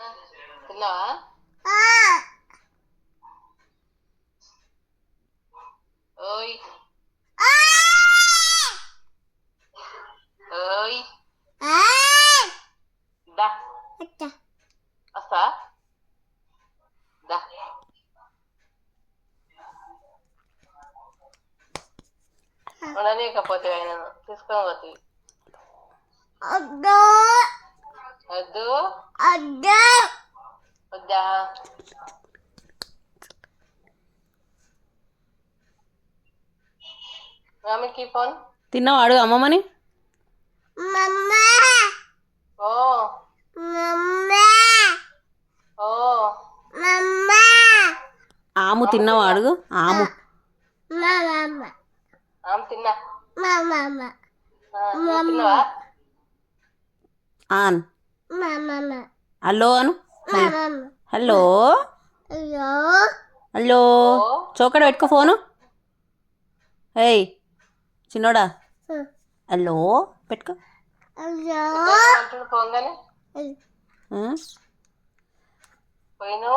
తిన్నావా? ఓయ్ ఓయ్ దా వస్తా దా. ఉండలేకపోతే ఆయన తీసుకొని పోతుంది. వద్దు వద్దా? మమ్మీకి ఫోన్ తిన్నావా? అడుగు అమ్మమ్మని. ఓ ఓ ఆము తిన్నావా? అడుగు ఆము. తిన్నా. తిన్నావా? ఆన్ హలో అను. హలో హలో చోకడ పెట్టుకో ఫోను. ఏయ్ చిన్నోడా హలో పెట్టుకో. పోగానే పోయిను